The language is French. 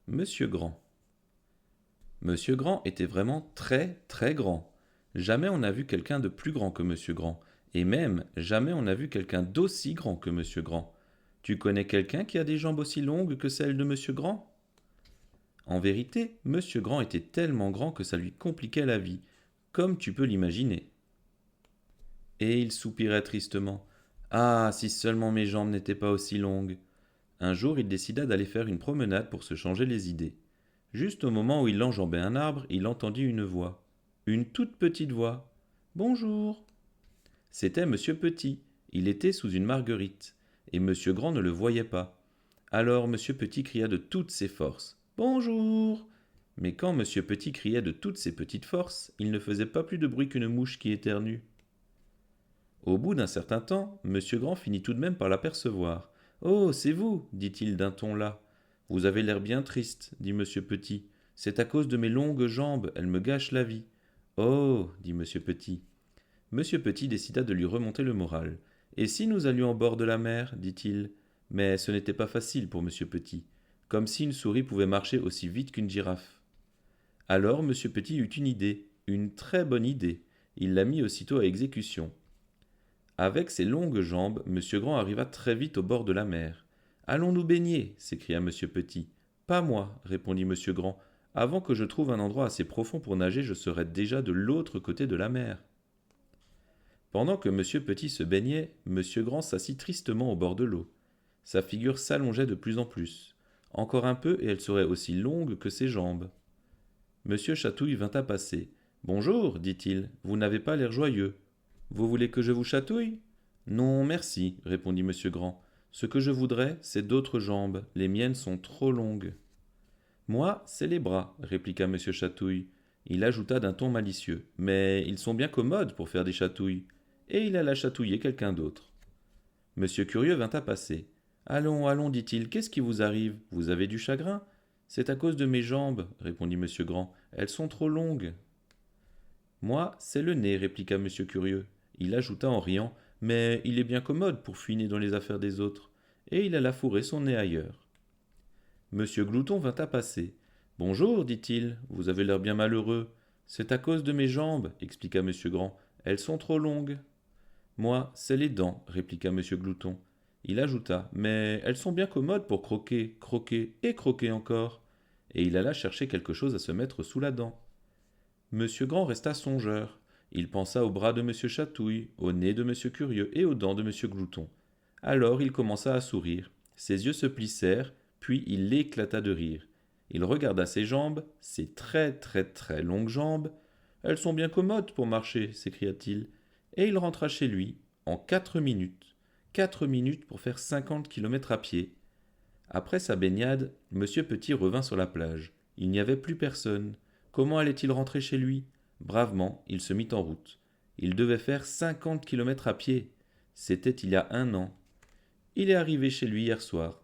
Monsieur Grand. Monsieur Grand était vraiment très très grand. Jamais on n'a vu quelqu'un de plus grand que Monsieur Grand, et même jamais on n'a vu quelqu'un d'aussi grand que Monsieur Grand. Tu connais quelqu'un qui a des jambes aussi longues que celles de Monsieur Grand? En vérité, Monsieur Grand était tellement grand que ça lui compliquait la vie, comme tu peux l'imaginer. Et il soupirait tristement. Ah, si seulement mes jambes n'étaient pas aussi longues. Un jour, il décida d'aller faire une promenade pour se changer les idées. Juste au moment où il enjambait un arbre, il entendit une voix. Une toute petite voix. Bonjour. C'était Monsieur Petit. Il était sous une marguerite, et Monsieur Grand ne le voyait pas. Alors Monsieur Petit cria de toutes ses forces. Bonjour. Mais quand Monsieur Petit criait de toutes ses petites forces, il ne faisait pas plus de bruit qu'une mouche qui éternue. Au bout d'un certain temps, Monsieur Grand finit tout de même par l'apercevoir. Oh, c'est vous, dit-il d'un ton las. Vous avez l'air bien triste, dit Monsieur Petit. C'est à cause de mes longues jambes, elles me gâchent la vie. Oh, dit Monsieur Petit. Monsieur Petit décida de lui remonter le moral. Et si nous allions au bord de la mer, dit-il. Mais ce n'était pas facile pour Monsieur Petit, comme si une souris pouvait marcher aussi vite qu'une girafe. Alors Monsieur Petit eut une idée, une très bonne idée. Il la mit aussitôt à exécution. Avec ses longues jambes, Monsieur Grand arriva très vite au bord de la mer. Allons nous baigner, s'écria Monsieur Petit. Pas moi, répondit Monsieur Grand. Avant que je trouve un endroit assez profond pour nager, je serai déjà de l'autre côté de la mer. Pendant que Monsieur Petit se baignait, Monsieur Grand s'assit tristement au bord de l'eau. Sa figure s'allongeait de plus en plus. Encore un peu et elle serait aussi longue que ses jambes. Monsieur Chatouille vint à passer. Bonjour, dit-il, vous n'avez pas l'air joyeux. Vous voulez que je vous chatouille? Non, merci, répondit Monsieur Grand. Ce que je voudrais, c'est d'autres jambes. Les miennes sont trop longues. Moi, c'est les bras, répliqua Monsieur Chatouille. Il ajouta d'un ton malicieux. Mais ils sont bien commodes pour faire des chatouilles. Et il alla chatouiller quelqu'un d'autre. Monsieur Curieux vint à passer. Allons, allons, dit-il, qu'est-ce qui vous arrive? Vous avez du chagrin? C'est à cause de mes jambes, répondit Monsieur Grand. Elles sont trop longues. Moi, c'est le nez, répliqua Monsieur Curieux. Il ajouta en riant. Mais il est bien commode pour fouiner dans les affaires des autres. Et il alla fourrer son nez ailleurs. Monsieur Glouton vint à passer. Bonjour, dit-il, vous avez l'air bien malheureux. C'est à cause de mes jambes, expliqua Monsieur Grand. Elles sont trop longues. Moi, c'est les dents, répliqua Monsieur Glouton. Il ajouta. Mais elles sont bien commodes pour croquer, croquer et croquer encore. Et il alla chercher quelque chose à se mettre sous la dent. Monsieur Grand resta songeur. Il pensa au bras de Monsieur Chatouille, au nez de Monsieur Curieux et aux dents de Monsieur Glouton. Alors il commença à sourire. Ses yeux se plissèrent, puis il éclata de rire. Il regarda ses jambes, ses très très très longues jambes. Elles sont bien commodes pour marcher, s'écria-t-il. Et il rentra chez lui en 4 minutes. 4 minutes pour faire 50 kilomètres à pied. Après sa baignade, Monsieur Petit revint sur la plage. Il n'y avait plus personne. Comment allait-il rentrer chez lui? Bravement, il se mit en route. Il devait faire 50 kilomètres à pied. C'était il y a un an. Il est arrivé chez lui hier soir.